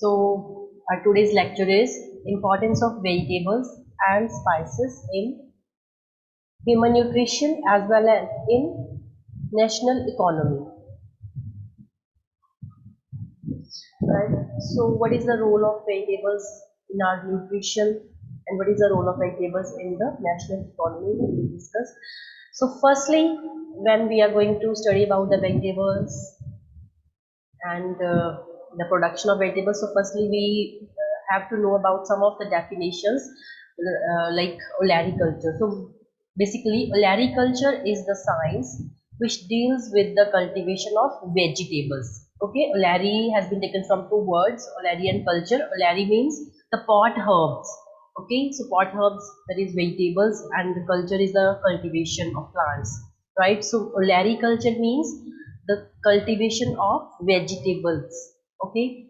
So our today's lecture is importance of vegetables and spices in human nutrition as well as in national economy. Right. So what is the role of vegetables in our nutrition and what is the role of vegetables in the national economy? We will discuss. So firstly, when we are going to study about the vegetables and the production of vegetables, so firstly we have to know about some of the definitions like olericulture. So basically olericulture is the science which deals with the cultivation of vegetables. Okay, oleri has been taken from two words, oleri and culture. Oleri means the pot herbs. Okay, so pot herbs, that is vegetables, and the culture is the cultivation of plants, right? So olericulture means the cultivation of vegetables. Okay,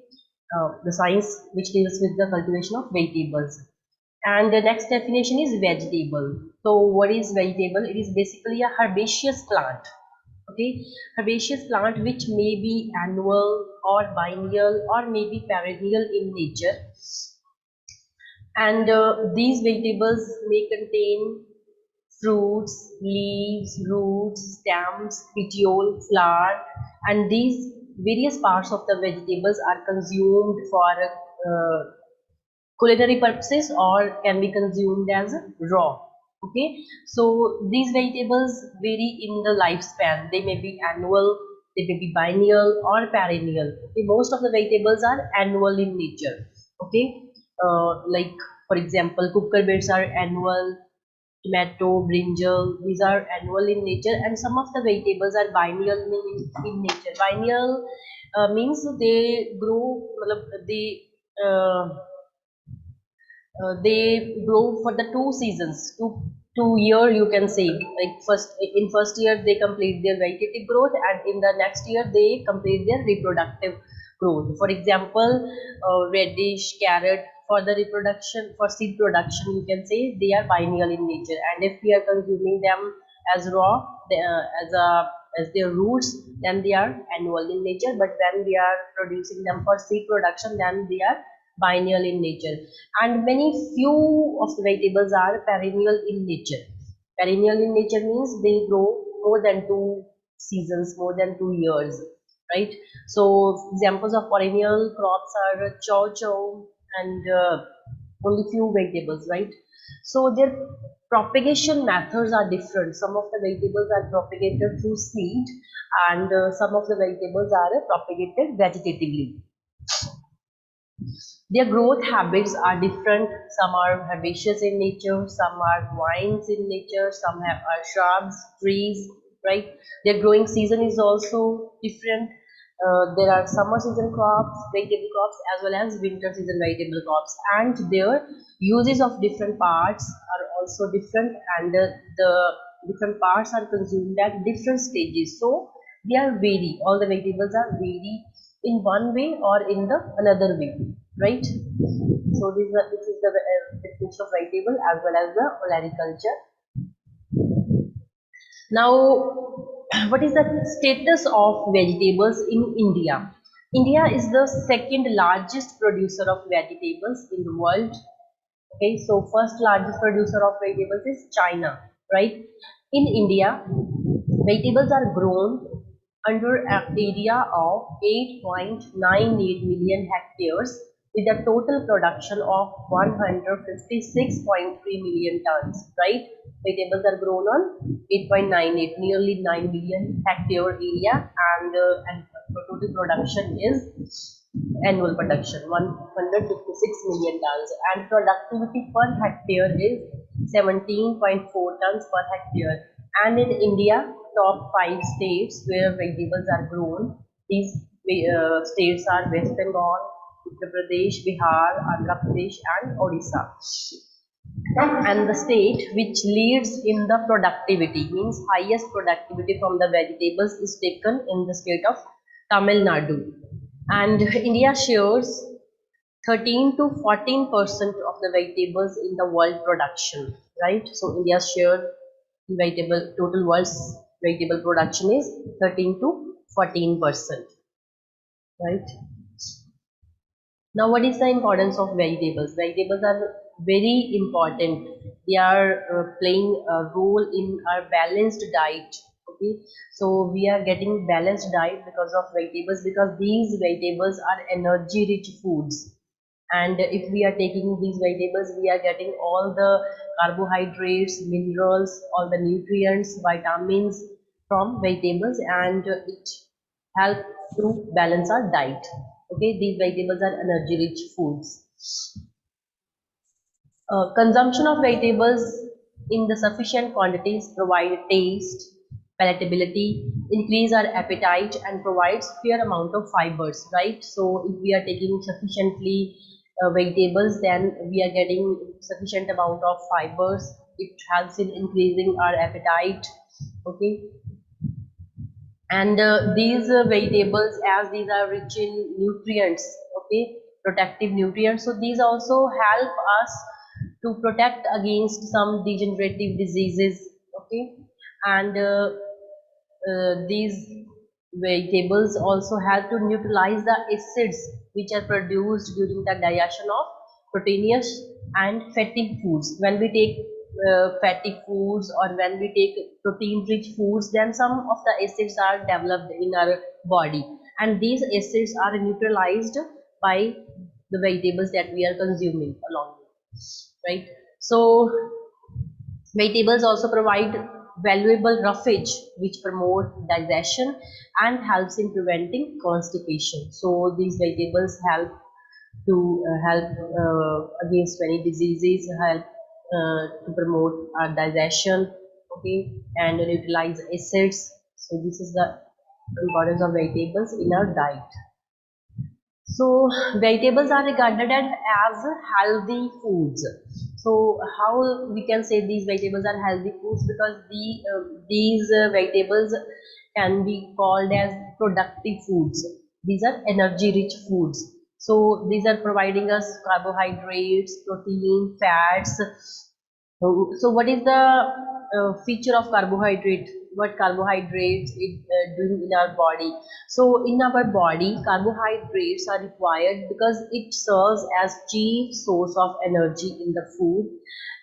the science which deals with the cultivation of vegetables. And the next definition is vegetable. So what is vegetable? It is basically a herbaceous plant. Okay, herbaceous plant which may be annual or biennial or maybe perennial in nature, and these vegetables may contain fruits, leaves, roots, stems, petiole, flower, and these various parts of the vegetables are consumed for culinary purposes or can be consumed as raw. Okay, so these vegetables vary in the lifespan. They may be annual, they may be biennial or perennial. Okay, most of the vegetables are annual in nature. Okay, like for example, cucumbers are annual, tomato, brinjal, these are annual in nature, and some of the vegetables are biennial in nature. Biennial means they grow, uh, they grow for the two seasons, two year you can say. Like first year they complete their vegetative growth, and in the next year they complete their reproductive growth. For example, radish, carrot, for the reproduction, for seed production, you can say they are biennial in nature. And if we are consuming them as raw, as their roots, then they are annual in nature. But when we are producing them for seed production, then they are biennial in nature. And many few of the vegetables are perennial in nature. Perennial in nature means they grow more than two seasons, more than 2 years, right? So examples of perennial crops are chow chow and only few vegetables, right? So their propagation methods are different. Some of the vegetables are propagated through seed, and some of the vegetables are propagated vegetatively. Their growth habits are different. Some are herbaceous in nature, some are vines in nature, some are shrubs, trees, right? Their growing season is also different. There are summer season crops, vegetable crops, as well as winter season vegetable crops, and their uses of different parts are also different, and the different parts are consumed at different stages. So they are vary. All the vegetables are vary in one way or in the another way, right? So this is the definition of vegetable as well as the olericulture. Now, what is the status of vegetables in India? India is the second largest producer of vegetables in the world. Okay, so first largest producer of vegetables is China, right? In India, vegetables are grown under an area of 8.98 million hectares with a total production of 156.3 million tons, right? Vegetables are grown on 8.98, nearly 9 million hectare area, and total production is annual production 156 million tons, and productivity per hectare is 17.4 tons per hectare. And in India, top 5 states where vegetables are grown, these states are West Bengal, Uttar Pradesh, Bihar, Andhra Pradesh, and Odisha. And the state which leads in the productivity, means highest productivity from the vegetables, is taken in the state of Tamil Nadu. And India shares 13 to 14% of the vegetables in the world production, right? So India's share in vegetable total world's vegetable production is 13 to 14%, right? Now, what is the importance of vegetables? Vegetables are very important. They are playing a role in our balanced diet. Okay, so we are getting balanced diet because of vegetables, because these vegetables are energy-rich foods. And if we are taking these vegetables, we are getting all the carbohydrates, minerals, all the nutrients, vitamins from vegetables, and it helps to balance our diet. Okay, these vegetables are energy rich foods. Consumption of vegetables in the sufficient quantities provide taste, palatability, increase our appetite, and provides fair amount of fibers, right? So if we are taking sufficiently vegetables, then we are getting sufficient amount of fibers. It helps in increasing our appetite. Okay, and these vegetables, as these are rich in nutrients, okay, protective nutrients, so these also help us to protect against some degenerative diseases. Okay, and these vegetables also help to neutralize the acids which are produced during the digestion of proteinous and fatty foods. When we take fatty foods, or when we take protein rich foods, then some of the acids are developed in our body, and these acids are neutralized by the vegetables that we are consuming along with, right? So vegetables also provide valuable roughage which promote digestion and helps in preventing constipation. So these vegetables help to help against many diseases, help to promote our digestion, okay, and neutralize acids. So this is the importance of vegetables in our diet. So vegetables are regarded as healthy foods. So how we can say these vegetables are healthy foods? Because these vegetables can be called as productive foods. These are energy rich foods. So these are providing us carbohydrates, protein, fats. So what is the feature of carbohydrate? What carbohydrates it doing in our body? So in our body, carbohydrates are required because it serves as chief source of energy in the food,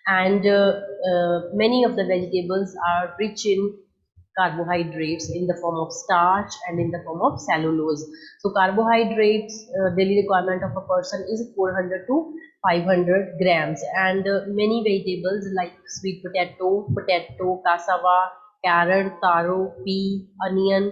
and many of the vegetables are rich in carbohydrates in the form of starch and in the form of cellulose. So carbohydrates daily requirement of a person is 400 to 500 grams, and many vegetables like sweet potato, cassava, carrot, taro, pea, onion,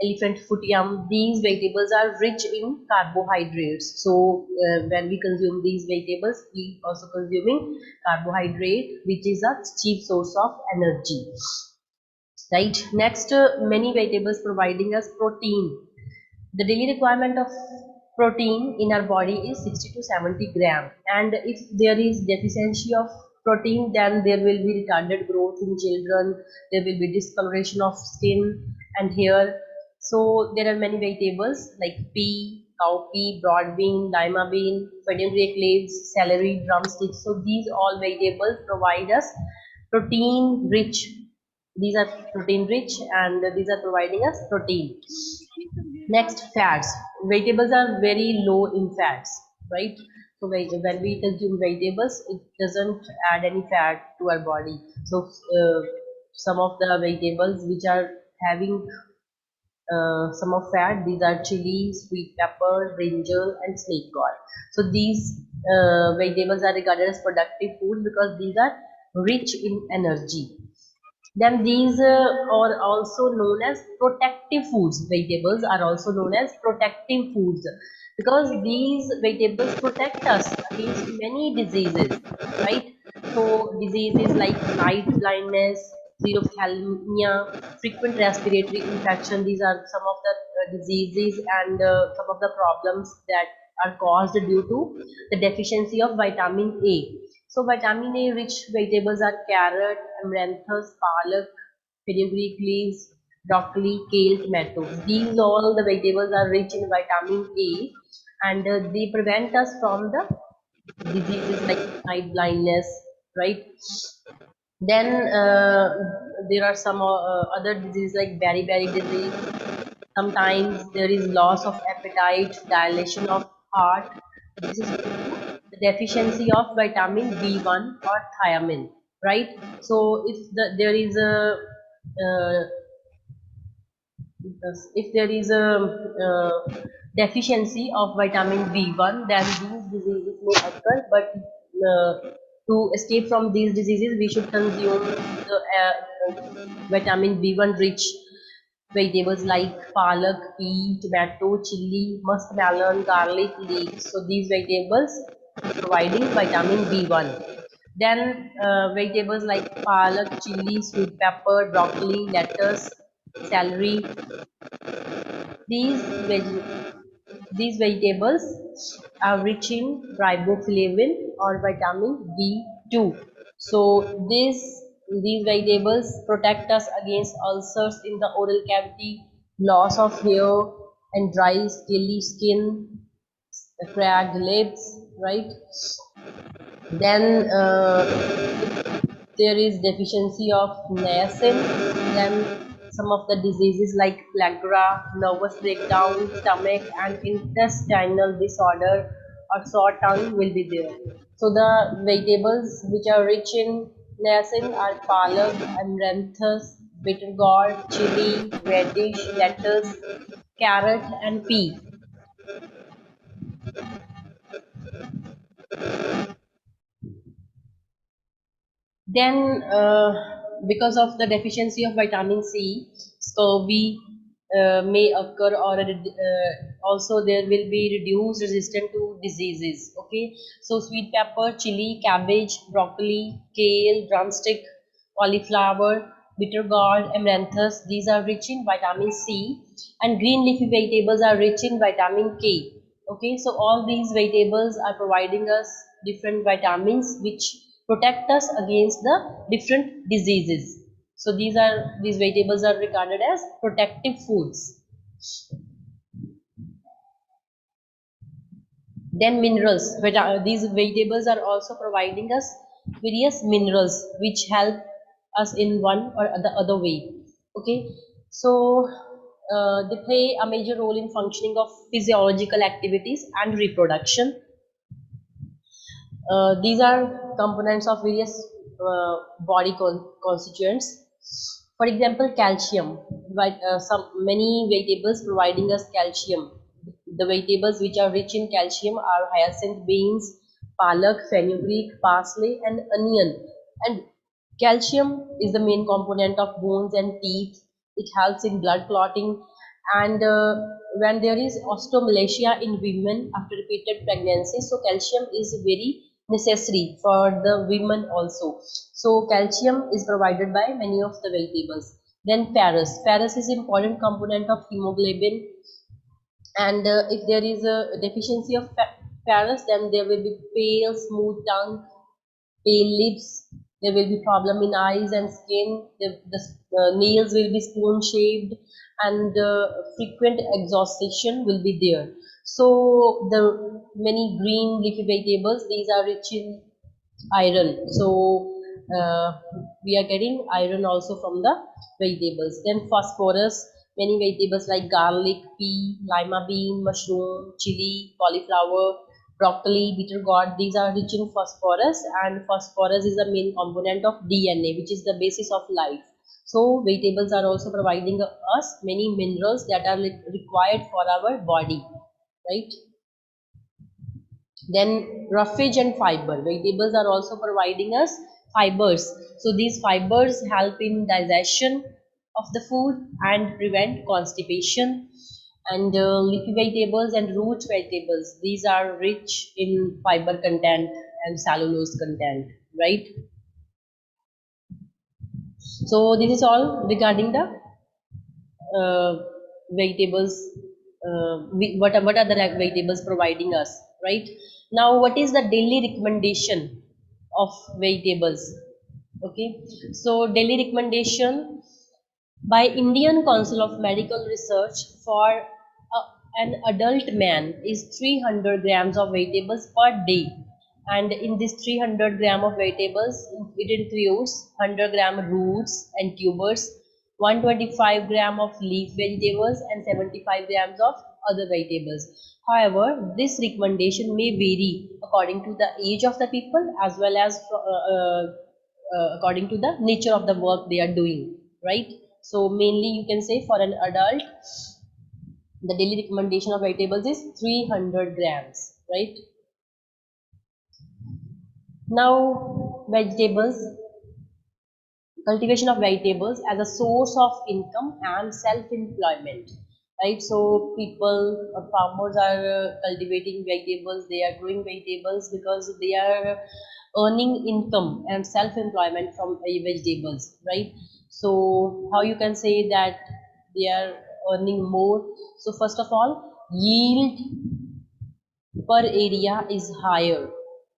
elephant foot yam, these vegetables are rich in carbohydrates. So when we consume these vegetables, we also consuming carbohydrate, which is a chief source of energy, right? Next, many vegetables providing us protein. The daily requirement of protein in our body is 60 to 70 gram, and if there is deficiency of protein, then there will be retarded growth in children, there will be discoloration of skin and hair. So there are many vegetables like pea, cowpea, broad bean, lima bean, fenugreek leaves, celery, drumsticks. So these all vegetables provide us protein rich. These are protein rich, and these are providing us protein. Next, fats. Vegetables are very low in fats, right? So when we consume vegetables, it doesn't add any fat to our body. So some of the vegetables which are having some of fat, these are chili, sweet pepper, brinjal, and snake oil. So these vegetables are regarded as productive food because these are rich in energy. Then these are also known as protective foods. Vegetables are also known as protective foods because these vegetables protect us against many diseases, right? So diseases like night blindness, xerophthalmia, frequent respiratory infection, these are some of the diseases and some of the problems that are caused due to the deficiency of vitamin A. So vitamin A rich vegetables are carrot, amaranthus, palak, fenugreek leaves, broccoli, kale, tomatoes. These all the vegetables are rich in vitamin A, and they prevent us from the diseases like night blindness, right? Then there are some other diseases like beriberi disease. Sometimes there is loss of appetite, dilation of heart, This is the deficiency of vitamin B1 or thiamine, right? So there is a uh, if there is a deficiency of vitamin B1, then these diseases may occur. But to escape from these diseases, we should consume the vitamin B1 rich vegetables like palak, pea, tomato, chili, muskmelon, garlic, leeks. So these vegetables providing vitamin B1. Then vegetables like palak, chili, sweet pepper, broccoli, lettuce, celery. These these vegetables are rich in riboflavin or vitamin B2. So these vegetables protect us against ulcers in the oral cavity, loss of hair and dry scaly skin, cracked lips, right? Then there is deficiency of niacin, then some of the diseases like plagra, nervous breakdown, stomach and intestinal disorder or sore tongue will be there. So the vegetables which are rich in niacin are palak, amaranthus, bitter gourd, chili, radish, lettuce, carrot and pea. Then, because of the deficiency of vitamin C, scurvy may occur, or also there will be reduced resistance to diseases. Okay, so sweet pepper, chili, cabbage, broccoli, kale, drumstick, cauliflower, bitter gourd, amaranthus. These are rich in vitamin C, and green leafy vegetables are rich in vitamin K. Okay, so all these vegetables are providing us different vitamins which protect us against the different diseases. So these vegetables are regarded as protective foods. Then minerals. These vegetables are also providing us various minerals which help us in one or the other way. Okay, so they play a major role in functioning of physiological activities and reproduction. These are components of various body constituents. For example, calcium. Some many vegetables providing us calcium. The vegetables which are rich in calcium are hyacinth beans, palak, fenugreek, parsley, and onion. And calcium is the main component of bones and teeth. It helps in blood clotting. And when there is osteomalacia in women after repeated pregnancy, so calcium is very necessary for the women also. So calcium is provided by many of the vegetables. Then ferrous. Ferrous is important component of hemoglobin, and if there is a deficiency of ferrous, then there will be pale, smooth tongue, pale lips. There will be problem in eyes and skin. The nails will be spoon shaped, and frequent exhaustion will be there. So the many green leafy vegetables, these are rich in iron. So we are getting iron also from the vegetables. Then phosphorus, many vegetables like garlic, pea, lima bean, mushroom, chili, cauliflower, broccoli, bitter gourd, these are rich in phosphorus, and phosphorus is the main component of DNA, which is the basis of life. So vegetables are also providing us many minerals that are required for our body, right? Then roughage and fiber. Vegetables are also providing us fibers. So these fibers help in digestion of the food and prevent constipation. And leafy vegetables and root vegetables, these are rich in fiber content and cellulose content, right? So this is all regarding the uh, vegetables. What are the vegetables providing us, right? Now, what is the daily recommendation of vegetables? Okay, so daily recommendation by Indian Council of Medical Research for an adult man is 300 grams of vegetables per day. And in this 300 gram of vegetables, it includes 100 gram roots and tubers, 125 gram of leaf vegetables, and 75 grams of other vegetables. However, this recommendation may vary according to the age of the people as well as according to the nature of the work they are doing, right? So mainly you can say for an adult, the daily recommendation of vegetables is 300 grams, right? Now, vegetables, cultivation of vegetables as a source of income and self-employment, right? So people, farmers are cultivating vegetables, they are growing vegetables because they are earning income and self-employment from vegetables, right? So how you can say that they are earning more? So first of all, yield per area is higher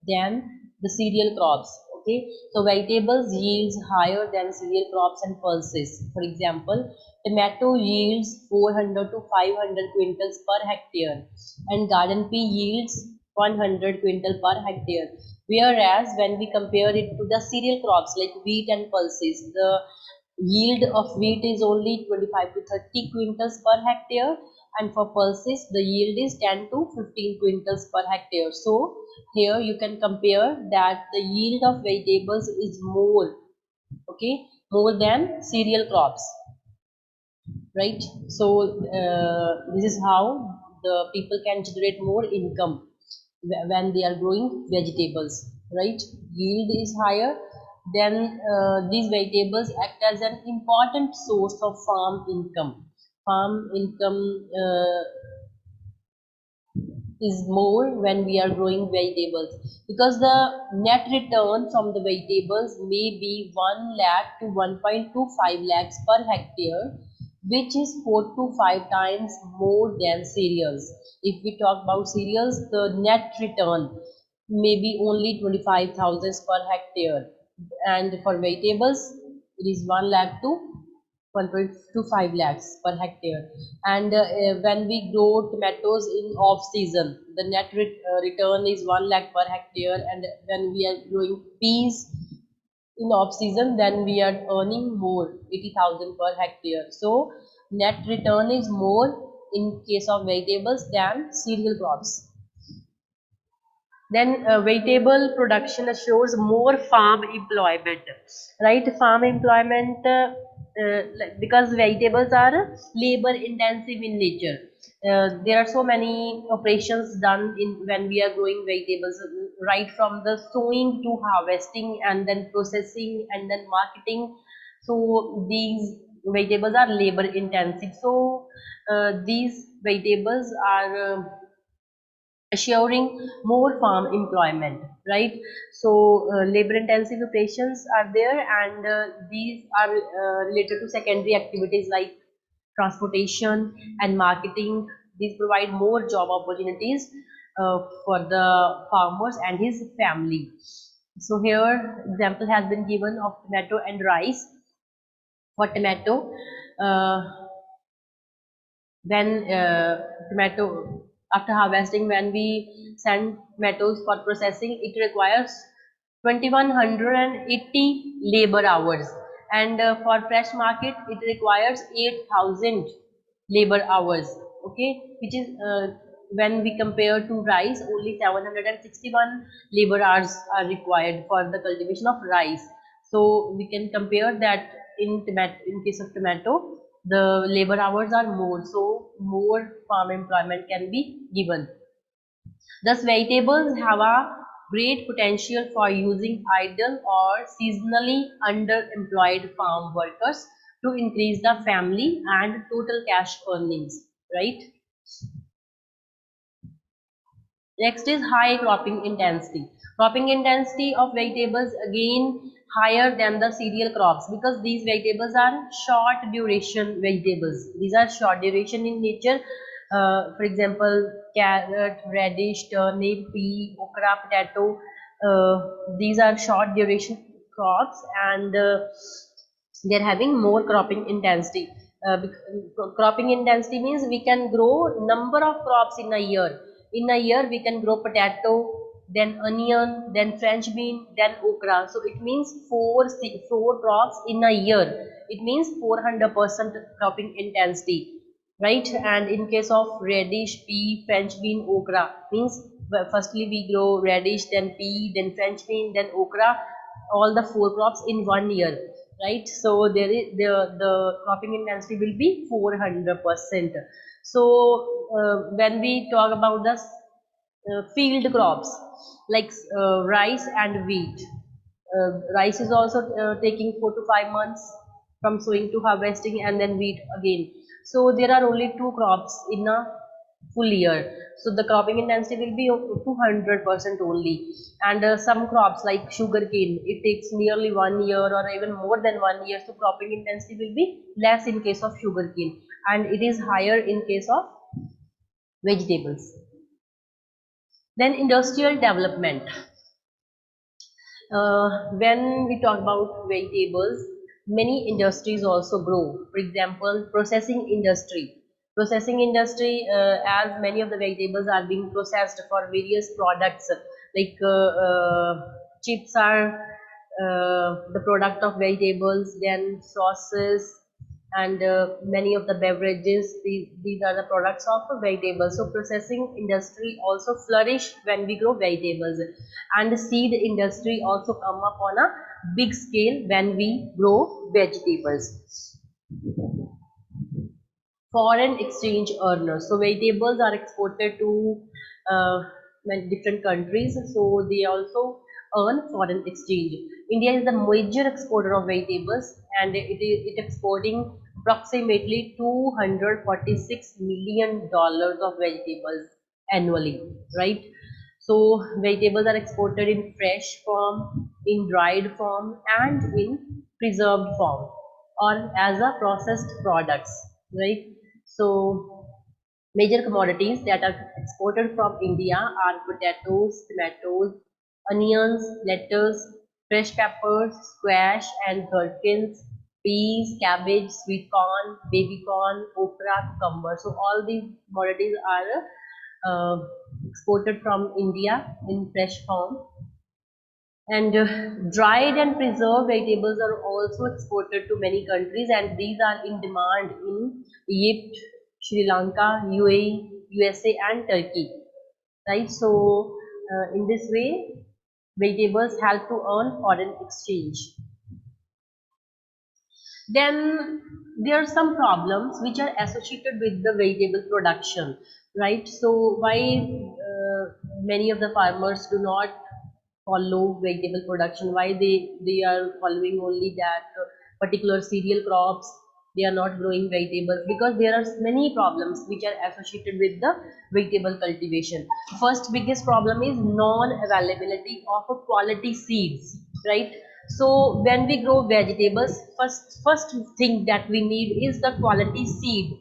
than the cereal crops. Okay, so vegetables yields higher than cereal crops and pulses. For example, tomato yields 400 to 500 quintals per hectare and garden pea yields 100 quintal per hectare, whereas when we compare it to the cereal crops like wheat and pulses, the yield of wheat is only 25 to 30 quintals per hectare, and for pulses the yield is 10 to 15 quintals per hectare. So here you can compare that the yield of vegetables is more, okay, more than cereal crops, right? So this is how the people can generate more income when they are growing vegetables, right? Yield is higher, then these vegetables act as an important source of farm income. Farm income is more when we are growing vegetables, because the net return from the vegetables may be 1 lakh to 1.25 lakhs per hectare, which is 4 to 5 times more than cereals. If we talk about cereals, the net return may be only 25,000 per hectare, and for vegetables it is 1 lakh to 1.25 lakhs per hectare. And when we grow tomatoes in off season, the net return is 1 lakh per hectare, and when we are growing peas in off season, then we are earning more, 80,000 per hectare. So net return is more in case of vegetables than cereal crops. Then vegetable production assures more farm employment, right? Farm employment, because vegetables are labor intensive in nature. There are so many operations done in when we are growing vegetables, right from the sowing to harvesting and then processing and then marketing. So these vegetables are labor intensive. So these vegetables are assuring more farm employment, right? So labor intensive operations are there, and these are related to secondary activities like transportation and marketing. These provide more job opportunities for the farmers and his family. So here example has been given of tomato and rice. For tomato, uh, when tomato, after harvesting, when we send tomatoes for processing, it requires 2180 labor hours, and for fresh market it requires 8000 labor hours, okay, which is when we compare to rice, only 761 labor hours are required for the cultivation of rice. So we can compare that in tomato, in case of tomato, the labor hours are more, so more farm employment can be given. Thus, vegetables have a great potential for using idle or seasonally underemployed farm workers to increase the family and total cash earnings, right? Next is high cropping intensity. Cropping intensity of vegetables again higher than the cereal crops, because these vegetables are short duration vegetables. These are short duration in nature. For example, carrot, radish, turnip, pea, okra, potato. These are short duration crops, and they're having more cropping intensity. Cropping intensity means we can grow number of crops in a year. In a year we can grow potato, then onion, then French bean, then okra. So it means four crops in a year. It means 400% cropping intensity. right? And in case of radish, pea, French bean, okra, means firstly we grow radish, then pea, then French bean, then okra, all the four crops in 1 year, right? So there is the cropping intensity will be 400%. So when we talk about the field crops like rice and wheat. Rice is also taking 4 to 5 months from sowing to harvesting, and then wheat again. So there are only two crops in a full year. So the cropping intensity will be 200% only. And some crops like sugarcane, it takes nearly 1 year or even more than 1 year. So cropping intensity will be less in case of sugarcane, and it is higher in case of vegetables. Then industrial development. When we talk about vegetables, many industries also grow. For example, processing industry. Processing industry, as many of the vegetables are being processed for various products, like chips are the product of vegetables, then sauces, and many of the beverages, these are the products of vegetables. So processing industry also flourish when we grow vegetables, and the seed industry also come up on a big scale when we grow vegetables. Foreign exchange earners. So vegetables are exported to many different countries, so they also earn foreign exchange. India is the major exporter of vegetables, and it exporting approximately $246 million of vegetables annually, right? So vegetables are exported in fresh form, in dried form, and in preserved form, or as a processed products, right? So major commodities that are exported from India are potatoes, tomatoes, onions, lettuce, fresh peppers, squash and gherkins, peas, cabbage, sweet corn, baby corn, okra, cucumber. So all these commodities are exported from India in fresh form. And dried and preserved vegetables are also exported to many countries, and these are in demand in Egypt, Sri Lanka, UAE, USA, and Turkey. Right? So, in this way, vegetables help to earn foreign exchange. Then there are some problems which are associated with the vegetable production, right? So why many of the farmers do not follow vegetable production? Why they are following only that particular cereal crops? They are not growing vegetables because there are many problems which are associated with the vegetable cultivation. First biggest problem is non-availability of a quality seeds, right? So when we grow vegetables, first thing that we need is the quality seed.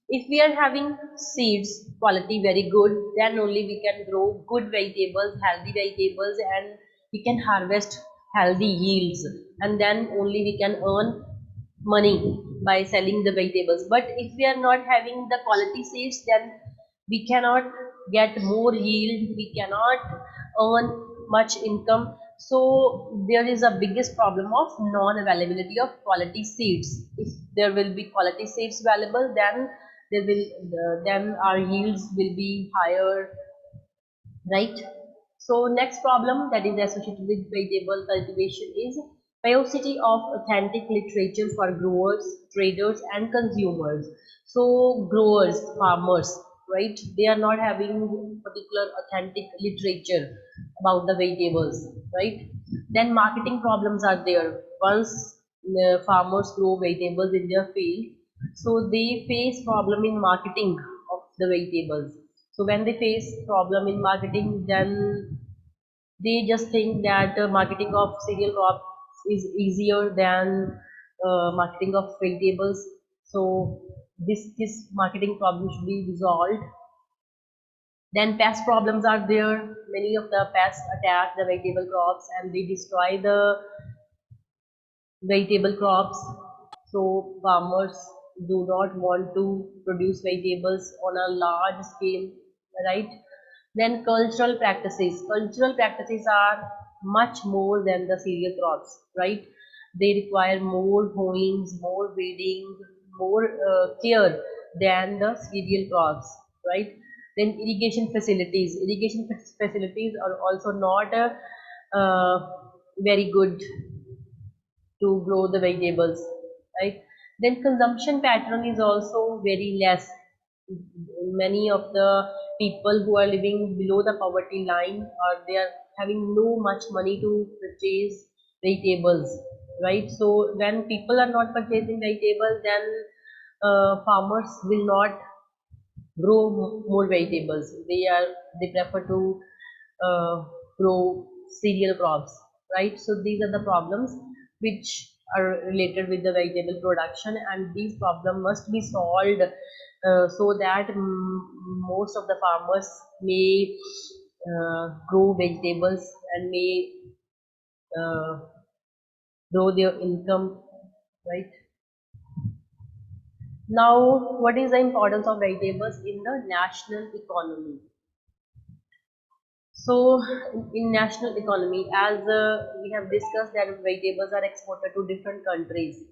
If we are having seeds quality very good, then only we can grow good vegetables, healthy vegetables, and we can harvest healthy yields, and then only we can earn money by selling the vegetables. But if we are not having the quality seeds, then we cannot get more yield, we cannot earn much income. So there is a biggest problem of non availability of quality seeds. If there will be quality seeds available, then there will then our yields will be higher, right? So next problem that is associated with vegetable cultivation is paucity of authentic literature for growers, traders, and consumers. So growers, farmers, right? They are not having particular authentic literature about the vegetables, right? Then marketing problems are there. Once farmers grow vegetables in their field, so they face problem in marketing of the vegetables. So when they face problem in marketing, then they just think that marketing of cereal crops is easier than marketing of vegetables. So this marketing problem should be resolved. Then pest problems are there. Many of the pests attack the vegetable crops and they destroy the vegetable crops. So farmers do not want to produce vegetables on a large scale, right? Then cultural practices. Cultural practices are much more than the cereal crops, right? They require more hoeings, more weeding, more care than the cereal crops, right? Then irrigation facilities. Irrigation facilities are also not very good to grow the vegetables, right? Then consumption pattern is also very less. Many of the people who are living below the poverty line, or they are having no much money to purchase vegetables, right? So when people are not purchasing vegetables, then farmers will not grow more vegetables. They prefer to uh, grow cereal crops, right? So these are the problems which are related with the vegetable production, and these problems must be solved so that most of the farmers may grow vegetables and may uh, grow their income, right? Now, what is the importance of vegetables in the national economy? So, in national economy, as we have discussed that vegetables are exported to different countries,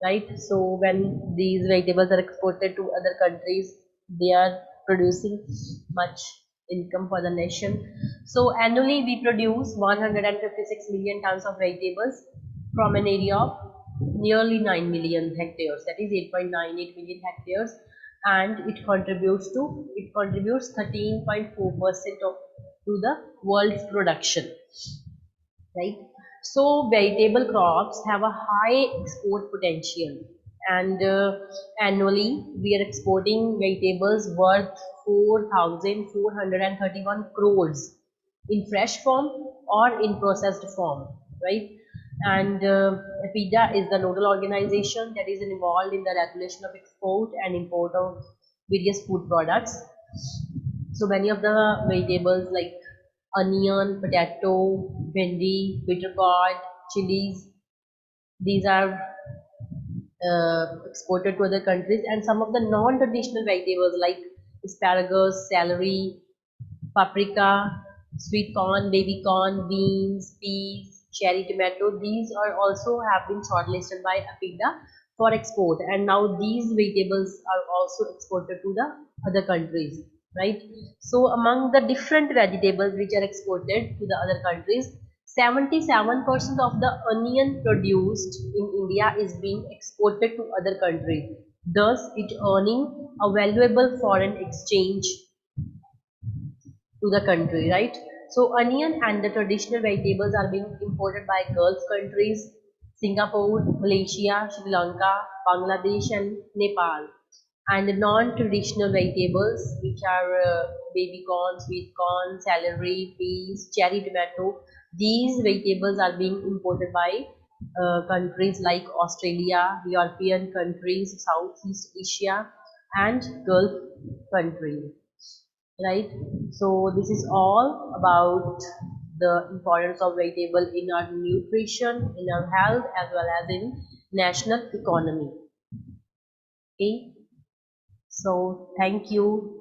right? So, when these vegetables are exported to other countries, they are producing much income for the nation. So, annually we produce 156 million tons of vegetables from an area of nearly 9 million hectares, that is 8.98 million hectares, and it contributes 13.4% of to the world's production, right? So vegetable crops have a high export potential, and annually we are exporting vegetables worth 4,431 crores in fresh form or in processed form, right? And APIDA is the nodal organization that is involved in the regulation of export and import of various food products. So many of the vegetables like onion, potato, bhindi, bitter gourd, chilies, these are exported to other countries, and some of the non-traditional vegetables like asparagus, celery, paprika, sweet corn, baby corn, beans, peas, cherry tomato. These are also have been shortlisted by APIDA for export, and now these vegetables are also exported to the other countries, right? So among the different vegetables which are exported to the other countries, 77% of the onion produced in India is being exported to other countries, thus it earning a valuable foreign exchange to the country, right? So onion and the traditional vegetables are being imported by Gulf countries, Singapore, Malaysia, Sri Lanka, Bangladesh, and Nepal. And the non-traditional vegetables, which are baby corn, sweet corn, celery, peas, cherry tomato, these vegetables are being imported by countries like Australia, European countries, Southeast Asia, and Gulf countries, right? So this is all about the importance of vegetable in our nutrition, in our health, as well as in national economy. Okay, so thank you.